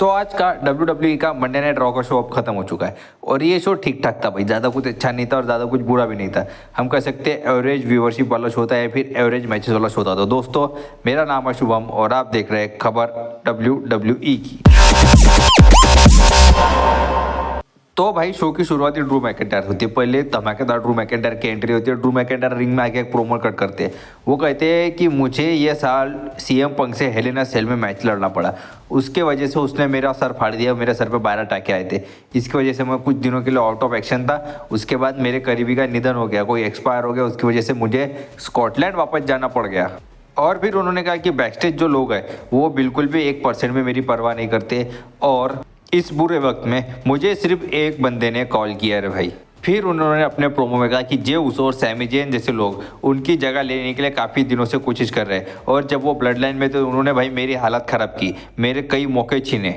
तो आज का WWE का मंडे नाइट रॉ का शो अब खत्म हो चुका है और ये शो ठीक ठाक था भाई, ज़्यादा कुछ अच्छा नहीं था और ज़्यादा कुछ बुरा भी नहीं था। हम कह सकते हैं एवरेज व्यूअरशिप वाला शो था या फिर एवरेज मैचेस वाला शो था। तो दोस्तों, मेरा नाम है शुभम और आप देख रहे हैं खबर WWE की। तो भाई, शो की शुरुआत ही ड्रू मैकिंटायर होती है। पहले धमाकेदार ड्रू मैकिंटायर की एंट्री होती है। ड्रू मैकिंटायर रिंग में आके एक प्रोमो कट करते हैं। वो कहते हैं कि मुझे ये साल सीएम पंक से हेल इन अ सेल में मैच लड़ना पड़ा, उसके वजह से उसने मेरा सर फाड़ दिया, मेरे सर पे 12 टाके आए थे, इसकी वजह से मैं कुछ दिनों के लिए आउट ऑफ एक्शन था। उसके बाद मेरे करीबी का निधन हो गया, कोई एक्सपायर हो गया, उसकी वजह से मुझे स्कॉटलैंड वापस जाना पड़ गया। और फिर उन्होंने कहा कि बैकस्टेज जो लोग हैं वो बिल्कुल भी 1% में मेरी परवाह नहीं करते और इस बुरे वक्त में मुझे सिर्फ एक बंदे ने कॉल किया रे भाई। फिर उन्होंने अपने प्रोमो में कहा कि जे उसो और सैमी जेन जैसे लोग उनकी जगह लेने के लिए काफ़ी दिनों से कोशिश कर रहे हैं और जब वो ब्लड लाइन में थे उन्होंने भाई मेरी हालत ख़राब की, मेरे कई मौके छीने।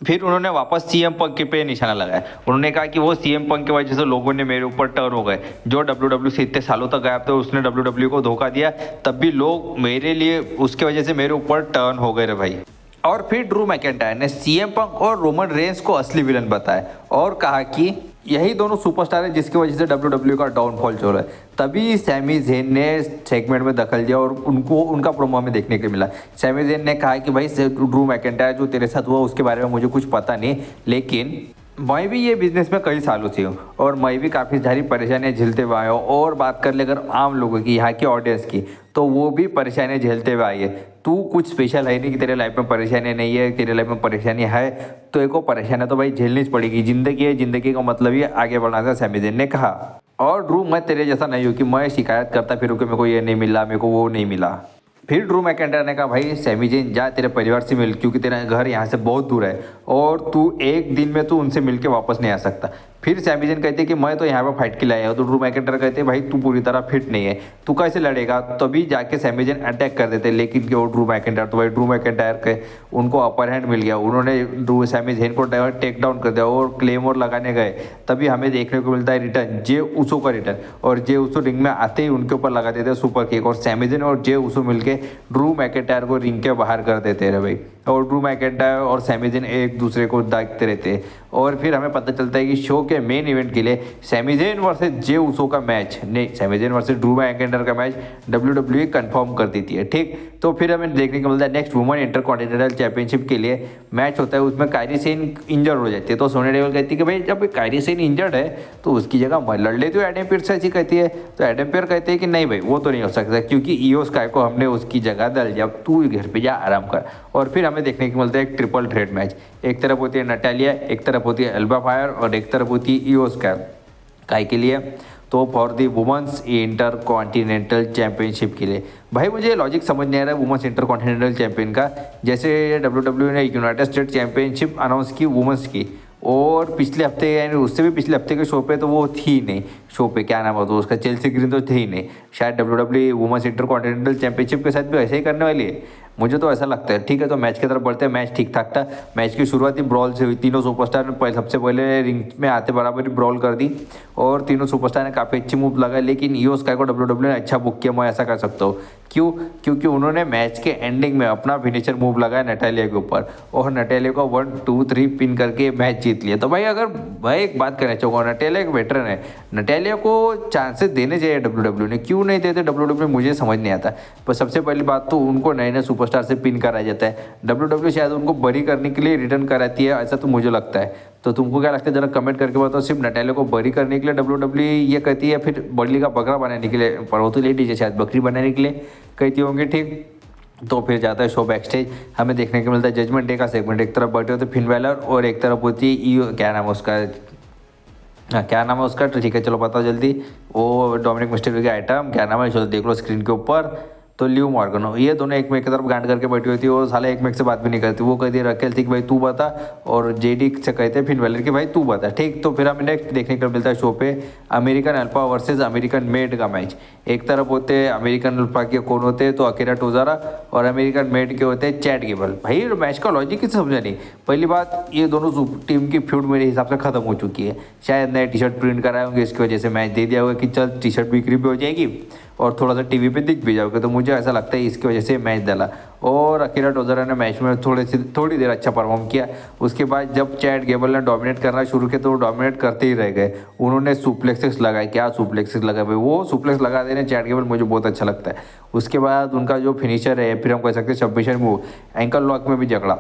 फिर उन्होंने वापस सीएम पंक पे निशाना लगाया। उन्होंने कहा कि वो सीएम पंक की वजह से लोगों ने मेरे ऊपर टर्न हो गए, जो डब्ल्यू से इतने सालों तक गायब थे उसने डब्ल्यू को धोखा दिया, तब भी लोग मेरे लिए उसके वजह से मेरे ऊपर टर्न हो गए रे भाई। और फिर ड्रू मैकिंटायर ने सीएम पंक और रोमन रेंस को असली विलन बताया और कहा कि यही दोनों सुपरस्टार हैं जिसकी वजह से डब्ल्यू का डाउनफॉल चल रहा है। तभी सैमी जेन ने सेगमेंट में दखल दिया और उनको उनका प्रोमो में देखने को मिला। सैमी जेन ने कहा कि भाई ड्रू मैकिंटायर जो तेरे साथ हुआ उसके बारे में मुझे कुछ पता नहीं, लेकिन मैं भी ये बिजनेस में कई सालों से हूँ और मैं भी काफ़ी सारी परेशानियाँ झेलते हुए आया हूँ। और बात कर ले अगर आम लोगों की, यहाँ की ऑडियंस की, तो वो भी परेशानियाँ झेलते हुए आई है। तू कुछ स्पेशल है नहीं कि तेरे लाइफ में परेशानियाँ नहीं है, तेरे लाइफ में परेशानी है तो एक परेशानियाँ तो भाई झेलनी पड़ेगी। ज़िंदगी है, ज़िंदगी का मतलब ही आगे बढ़ना था, सैमी जेन ने कहा। और ड्रू, मैं तेरे जैसा नहीं हूँ कि मैं शिकायत करता फिर कि मेरे को ये नहीं मिला, मेरे को वो नहीं मिला। फिर ड्रू मैकिंटायर ने कहा भाई सैमी जेन जा तेरे परिवार से मिल, क्योंकि तेरा घर यहाँ से बहुत दूर है और तू एक दिन में तू उनसे मिल के वापस नहीं आ सकता। फिर सैमी जेन कहते कि मैं तो यहाँ पर फाइट के लिए आया हूँ। तो ड्रू मैकिंटायर कहते भाई तू पूरी तरह फिट नहीं है, तू कैसे लड़ेगा। तभी जाके सैमी जेन अटैक कर देते, लेकिन वो ड्रू मैकिंटायर, तो भाई ड्रू मैकिंटायर के उनको अपर हैंड मिल गया। उन्होंने सैमी जेन को टेक डाउन कर दिया और क्लेमोर लगाने गए। तभी हमें देखने को मिलता है रिटर्न, जे उसो का रिटर्न, और जे उसो रिंग में आते ही उनके ऊपर लगा देते सुपर किक और सैमी जेन और जे उसो मिलके ड्रू मैकिंटायर को रिंग के बाहर कर देते रहे भाई। और ड्रू मैकिंटायर और सैमी जेन एक दूसरे को दागते रहते हैं। और फिर हमें पता चलता है कि शो के मेन इवेंट के लिए सैमी जेन वर्सेस जे उसो का मैच, नहीं Sami Zayn versus Drew McIntyre का मैच WWE कंफर्म कर देती है। ठीक, तो फिर हमें देखने को मिलता है नेक्स्ट वुमेन इंटरकॉन्टिनेंटल चैंपियनशिप के लिए मैच होता है। उसमें कायरी सेन इंजर्ड हो जाती है। तो सोनिया डेविल कहती है कि भाई जब कायरी सेन इंजर्ड है तो उसकी जगह मैं लड़ लेती हूँ एडम पीयर्स से, ऐसी कहती है। तो एडम पीयर्स कहते हैं कि नहीं भाई वो तो नहीं हो सकता, क्योंकि ईओ स्काई को हमने उसकी जगह डाल दिया, तू घर पे जा आराम कर। और फिर हमें देखने को मिलता है एक ट्रिपल थ्रेट मैच। एक तरफ होती है नटालिया, एक तरफ होती है एल्बा फायर और एक तरफ होती है ईओ स्काई। काय के लिए? तो for the women's inter continental championship के लिए। भाई मुझे लॉजिक समझ नहीं आ रहा है वुमेंस इंटर कॉन्टिनेंटल चैंपियन का। जैसे WWE ने यूनाइटेड स्टेट चैंपियनशिप अनाउंस की वुमेंस की, और पिछले हफ्ते यानी उससे भी पिछले हफ्ते के शो पे तो वो थी नहीं। शो पे क्या नाम होता है उसका, चेल्सी ग्रीन तो थी ही नहीं। शायद WWE women's inter continental championship के साथ भी ऐसे ही करने वाली है, मुझे तो ऐसा लगता है। ठीक है, तो मैच की तरफ बढ़ते हैं। मैच ठीक ठाक था। मैच की शुरुआत ही ब्रॉल से हुई। तीनों सुपरस्टार ने सबसे पहले रिंग में आते बराबर ही ब्रॉल कर दी और तीनों सुपरस्टार ने काफ़ी अच्छी मूव लगाई। लेकिन ईओ स्काई को WWE ने अच्छा बुक किया, मैं ऐसा कर सकता हूँ। क्यों? क्योंकि उन्होंने मैच के एंडिंग में अपना फिनिशर मूव लगाया नटालिया के ऊपर और नटालिया को 1 2 3 पिन करके मैच जीत लिया। तो भाई अगर भाई एक बात कहना चाहूँगा, नटालिया एक वेटरन है, नटालिया को चांसेस देने चाहिए WWE ने। क्यों नहीं देते WWE, मुझे समझ नहीं आता। पर सबसे पहली बात तो उनको नए नए सुपरस्टार से पिन कराया जाता है। WWE शायद उनको बरी करने के लिए रिटर्न कराती है, ऐसा तो मुझे लगता है। तो तुमको क्या लगता है जरा कमेंट करके बताओ। सिर्फ नटालिया को बरी करने के लिए WWE ये कहती है, फिर बरली का बकरा बनाने के लिए, पर वो तो लेडीज है, शायद बकरी बनाने के लिए कहती होंगी। ठीक, तो फिर जाता है शो बैक स्टेज। हमें देखने को मिलता है जजमेंट डे का सेगमेंट। एक तरफ बैठे होते फिन बैलर और एक तरफ होती है क्या नाम है उसका, हाँ क्या नाम है उसका, तो ठीक है चलो पता जल्दी, वो डोमिनिक मिस्टेरियो का आइटम क्या नाम है, चलो देख लो स्क्रीन के ऊपर। तो लिव मॉर्गन हो, ये दोनों एक में की तरफ गांड करके बैठी हुई थी और साले एक में से बात भी नहीं करती। वो कहती है रकेल थी कि भाई तू बता, और जेडी से कहते हैं फिन वेलर कि भाई तू बता। ठीक, तो फिर हमें नेक्स्ट देखने को मिलता है शो पे American alpha versus American made का मैच। एक तरफ होते हैं अमेरिकन अल्फा के कौन होते हैं, तो अकीरा टोजारा, और अमेरिकन मेड के होते हैं चैट गेबल। भाई मैच का लॉजिक किसी समझा नहीं। पहली बात, ये दोनों टीम की फ्यूड मेरे हिसाब से खत्म हो चुकी है। शायद नए टी शर्ट प्रिंट कराए होंगे, इसकी वजह से मैच दे दिया होगा कि चल टी शर्ट बिक्री भी हो जाएगी और थोड़ा सा टीवी पे दिख भी जाओगे। तो मुझे ऐसा लगता है इसकी वजह से मैच डाला। और अकीरा टोज़रा ने मैच में थोड़ी देर अच्छा परफॉर्म किया। उसके बाद जब चैट गेबल ने डोमिनेट करना शुरू किया तो वो डोमिनेट करते ही रह गए। उन्होंने सुप्लेक्सेस लगाए, क्या सुप्लेक्सेस लगाए भाई, वो सुप्लेक्स लगा देने चैट गेबल, मुझे बहुत अच्छा लगता है। उसके बाद उनका जो फिनिशर है, फिर हम कह सकते हैं सबमिशन मूव, एंकल लॉक में भी झगड़ा,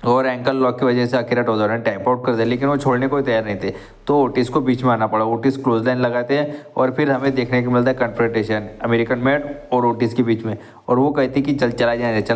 और एंकल लॉक की वजह से अकीरा टोज़रा ने टैप आउट कर दिया, लेकिन वो छोड़ने को तैयार नहीं थे। तो ओटिस को बीच में आना पड़ा। ओटिस क्लोज लाइन लगाते हैं और फिर हमें देखने को मिलता है कन्फ्रंटेशन अमेरिकन मैड और ओटिस के बीच में। और वो कहती कि चल चला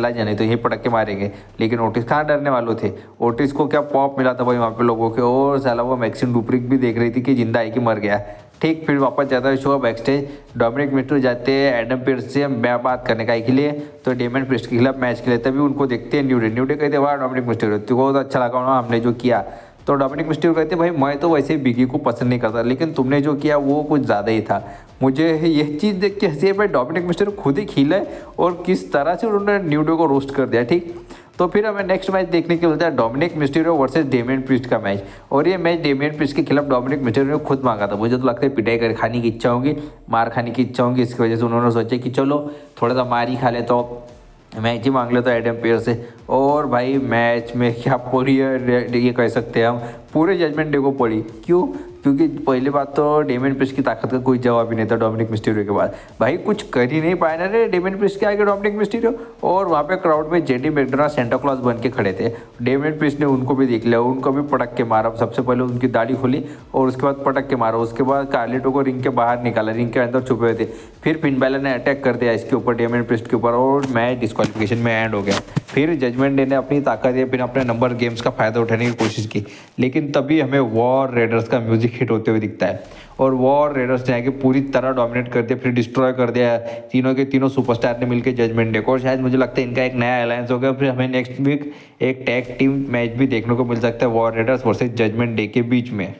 जाने तो यहीं पटक के मारेंगे, लेकिन ओटिस कहाँ डरने वालों थे। ओटिस को क्या पॉप मिला था भाई वहाँ पे लोगों के। और साला वो मैक्सिम डुप्रिक भी देख रही थी कि जिंदा है कि मर गया। ठीक, फिर वापस जाता है show backstage. Dominik Mysterio जाते हैं एडम पीर्स से बात करने का के लिए, तो डेमन प्रिस्ट के खिलाफ मैच के लिए। तभी उनको देखते हैं न्यूडे कहते वाह डोमिनिक मिस्ट्रो तो बहुत अच्छा लगा ना हमने जो किया। तो डोमिनिक मिस्ट्रो कहते भाई मैं तो वैसे बिगी को पसंद नहीं करता, लेकिन तुमने जो किया वो कुछ ज़्यादा ही था। मुझे ये चीज़ देख के हंसी है भाई, डोमिनिक मिस्ट्रो खुद ही खिला है और किस तरह से उन्होंने न्यूडे को रोस्ट कर दिया। ठीक, तो फिर हमें नेक्स्ट मैच देखने को मिलता है Dominik Mysterio versus Damien priest का मैच। और ये मैच डेमियन प्रिस्ट के खिलाफ डोमिनिक मिस्टीरियो ने खुद मांगा था। मुझे तो लगता है पिटाई कर खाने की इच्छा होगी, मार खाने की इच्छा होगी, इसकी वजह से उन्होंने सोचा कि चलो थोड़ा सा मार ही खा ले, तो मैच ही मांग लेता एडम पेयर्स से। और भाई मैच में क्या पूरी ये कह सकते हैं हम, पूरे जजमेंट डे को पड़ी। क्यों? क्योंकि पहली बात तो डेमियन प्रिस्ट की ताकत का कोई जवाब ही नहीं था डोमिनिक मिस्टीरियो के बाद। भाई कुछ कर ही नहीं पाया ना रे डेमियन प्रिस्ट के आगे डोमिनिक मिस्टीरियो। और वहाँ पे क्राउड में जेडी मैकडोनाल्ड सेंटा क्लॉज बन के खड़े थे। डेमियन प्रिस्ट ने उनको भी देख लिया, उनको भी पटक के मारा। सबसे पहले उनकी दाढ़ी खोली और उसके बाद पटक के मारा। उसके बाद कार्लिटो को रिंग के बाहर निकाला, रिंग के अंदर छुपे हुए थे। फिर फिन बैलर ने अटैक कर दिया इसके ऊपर, डेमियन प्रिस्ट के ऊपर, और मैच डिस्क्वालिफिकेशन में एंड हो गया। फिर जजमेंट डे ने अपनी ताकत या फिर अपने नंबर गेम्स का फायदा उठाने की कोशिश की, लेकिन तभी हमें वॉर रेडर्स का म्यूजिक हिट होते हुए दिखता है। और वॉर रेडर्स ने आके पूरी तरह डोमिनेट कर दिया, फिर डिस्ट्रॉय कर दिया तीनों के तीनों सुपरस्टार ने मिलकर जजमेंट डे को। और शायद मुझे लगता है इनका एक नया अलायंस हो गया। फिर हमें नेक्स्ट वीक एक टैग टीम मैच भी देखने को मिल सकता है War Raiders versus Judgment Day के बीच में।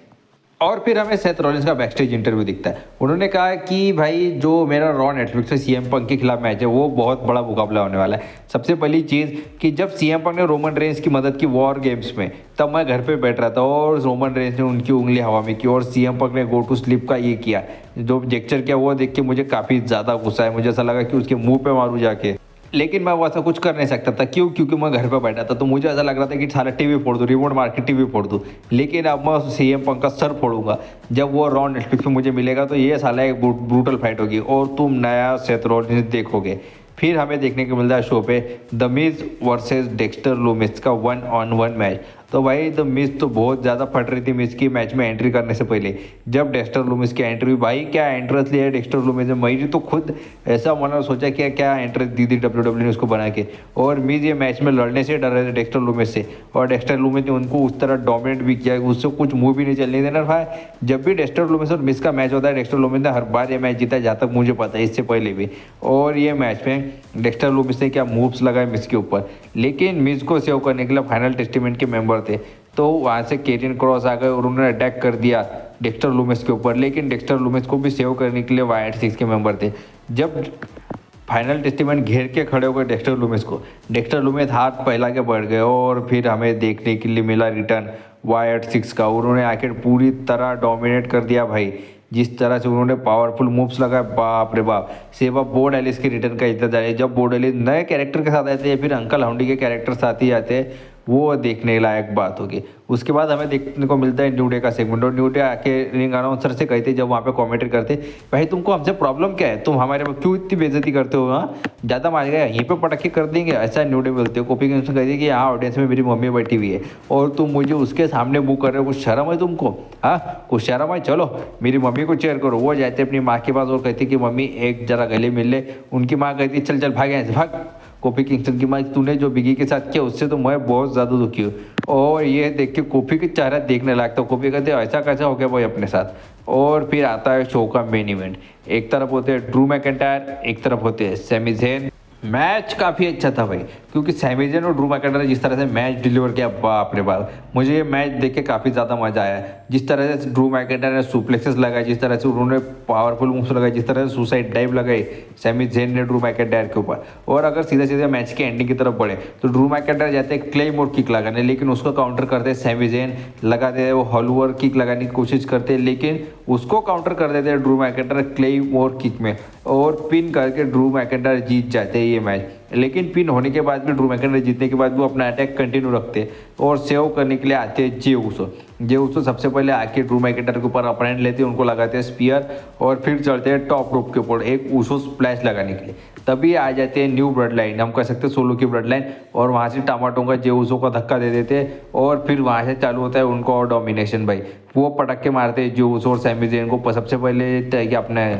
और फिर हमें सेथ रॉलिंस का बैकस्टेज इंटरव्यू दिखता है। उन्होंने कहा कि भाई जो मेरा रॉ नेटफ्लिक्स से सीएम पंक के खिलाफ मैच है वो बहुत बड़ा मुकाबला होने वाला है। सबसे पहली चीज़ कि जब सीएम पंक ने रोमन रेंस की मदद की वॉर गेम्स में, तब मैं घर पे बैठ रहा था और रोमन रेंस ने उनकी उंगली हवा में की और सीएम पंक ने गो टू स्लीप का ये किया, जो जेक्चर किया, वो देख के मुझे काफ़ी ज़्यादा गुस्सा है। मुझे ऐसा लगा कि उसके मुँह पे मारूँ जाके, लेकिन मैं वैसा कुछ कर नहीं सकता था। क्यों? क्योंकि मैं घर पर बैठा था। तो मुझे ऐसा लग रहा था कि सारा टीवी फोड़ दूँ, रिमोट मार के टीवी फोड़ दूँ। लेकिन अब मैं सीएम पंक का सर फोड़ूंगा। जब वो रॉ नेटफ्लिक्स पे मुझे मिलेगा तो ये साला एक ब्रूटल फाइट होगी और तुम नया सेथ रॉलिंस देखोगे। फिर हमें देखने को मिलता है शो पे the Miz versus Dexter Lumix का 1-on-1 मैच। तो भाई द मिज तो बहुत ज़्यादा फट रही थी मिज की मैच में एंट्री करने से पहले। जब डेक्स्टर लूमिस की एंट्री हुई, भाई क्या एंट्रेंस लिया है डेक्स्टर लूमिस ने। मैंने तो खुद ऐसा मन सोचा कि क्या एंट्रेंस दी थी WWE ने उसको बना के। और मिज ये मैच में लड़ने से डर रहे थे डेक्स्टर लूमिस से, और डेक्स्टर लूमिस ने उनको उस तरह डोमिनेट भी किया कि उससे कुछ मुंह भी नहीं चलने देना भाई। जब भी डेक्स्टर लूमिस और मिज का मैच होता है, डेक्स्टर लूमिस ने हर बार ये मैच जीता है, जहाँ तक मुझे पता है, इससे पहले भी। और ये मैच में डेक्स्टर लूमिस ने क्या मूव्स लगाए मिज के ऊपर, लेकिन मिज को सेव करने के लिए फाइनल टेस्टिमेंट के मेंबर थे, तो वहाँ से केरियन क्रॉस आ गए और उन्होंने अटैक कर दिया डेक्स्टर लूमिस के ऊपर। लेकिन डेक्स्टर लूमिस को भी सेव करने के लिए वाइट सिक्स के मेंबर थे। जब फाइनल टेस्टिमेंट घेर के खड़े हो गए डेक्स्टर लूमिस को, डेक्स्टर लूमिस हाथ फैला के बढ़ गए और फिर हमें देखने के लिए मिला रिटर्न वाइट सिक्स का। उन्होंने आखिर पूरी तरह डोमिनेट कर दिया भाई। जिस तरह से उन्होंने पावरफुल मूव्स लगाए, बाप रे बाप। सेवा बोर्ड एलिस के रिटर्न का इंतजार है। जब बोर्ड एलिस नए कैरेक्टर के साथ आते हैं, फिर अंकल हाउंडी के कैरेक्टर साथ ही आते हैं, वो देखने लायक बात होगी। उसके बाद हमें देखने को मिलता है न्यू डे का सेगमेंट, और न्यू डे आके रिंग अनाउंसर से कहते जब वहाँ पे कमेंट्री करते, भाई तुमको हमसे प्रॉब्लम क्या है, तुम हमारे क्यों इतनी बेइज्जती करते हो, हाँ ज़्यादा मार गया यहीं पे पटके कर देंगे, ऐसा न्यू डे बोलते हो। कॉपी किंग्स कहती है कि यहाँ ऑडियंस में मेरी मम्मी बैठी हुई है और तुम मुझे उसके सामने बुक कर रहे हो, कुछ शर्म है तुमको, हाँ कुछ शर्म है। चलो मेरी मम्मी को चेयर करो। वो जाते अपनी माँ के पास और कहती कि मम्मी एक जरा गले मिल ले। उनकी माँ कहती चल चल भाग यहाँ से भाग। कोफी किंगस्टन की माँ, तूने जो बिगी के साथ किया उससे तो मैं बहुत ज़्यादा दुखी हूँ। और ये देख के कोफी की चेहरा देखने लायक था। कोफी कहते ऐसा कैसा हो गया भाई अपने साथ। और फिर आता है शो का मेन इवेंट। एक तरफ होते हैं ड्रू मैकिंटायर, एक तरफ होते हैं सैमी ज़ेन। मैच काफ़ी अच्छा था भाई, क्योंकि सैमी ज़ेन और ड्रू मैकिंटायर ने जिस तरह से मैच डिलीवर किया, बाप रे बाप, मुझे ये मैच देख के काफ़ी ज़्यादा मजा आया। जिस तरह से ड्रू मैकिंटायर ने सुप्लेक्सेस लगाए, जिस तरह से उन्होंने पावरफुल मूव्स लगाए, जिस तरह से सुसाइड डाइव लगाई सैमी ज़ेन ने ड्रू मैकिंटायर के ऊपर। और अगर सीधा सीधा मैच के एंडिंग की तरफ बढ़े तो ड्रू मैकिंटायर जाते हैं क्लेमोर किक लगाने, लेकिन उसको काउंटर करते सैमी ज़ेन, लगाते हैं वो हॉलवर किक लगाने की कोशिश करते हैं, लेकिन उसको काउंटर कर देते हैं ड्रू मैकिंटायर क्लेम और किक में, और पिन करके ड्रू मैकिंटायर जीत जाते हैं ये मैच। लेकिन पिन होने के बाद भी ड्रू मैकिंटायर जीतने के बाद वो अपना अटैक कंटिन्यू रखते हैं और सेव करने के लिए आते हैं जे उसो। जे उसो सबसे पहले आके ड्रू मैकिंटायर के ऊपर अपोनेंट लेते हैं, उनको लगाते हैं स्पीयर और फिर चलते हैं टॉप रोप के ऊपर एक उसो स्प्लैश लगाने के लिए। तभी आ जाते हैं न्यू ब्लड लाइन, हम कह सकते हैं सोलो की ब्लड लाइन, और वहाँ से टमाटो का जे उसो का धक्का दे देते हैं और फिर वहाँ से चालू होता है उनको और डोमिनेशन भाई। वो पटक के मारते हैं जे उसो और सैमी ज़ेन को। सबसे पहले कि अपने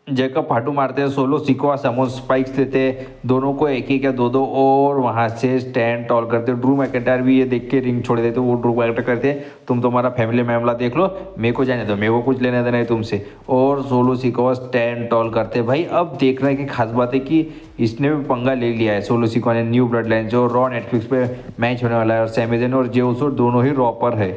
जैकब फाटू मारते हैं, सोलो सिकोआ समोन स्पाइक्स देते हैं, दोनों को एक एक या दो दो, और वहाँ से स्टैंड टॉल करते हैं। ड्रू मैकिंटायर भी ये देख के रिंग छोड़ देते, वो ड्रू मैकिंटायर करते हैं तुम तुम्हारा फैमिली मामला देख लो, मेरे को जाने दो, मेरे को कुछ लेना देना है तुमसे, और सोलो सिकोआ स्टैंड टॉल करते हैं भाई। अब देखना है कि खास बात है कि इसने भी पंगा ले लिया है सोलो सिकोआ ने न्यू ब्लड लाइन, जो रॉ नेटफ्लिक्स पे मैच होने वाला है, और सैमी ज़ेन और जे उसो दोनों ही रॉ पर है।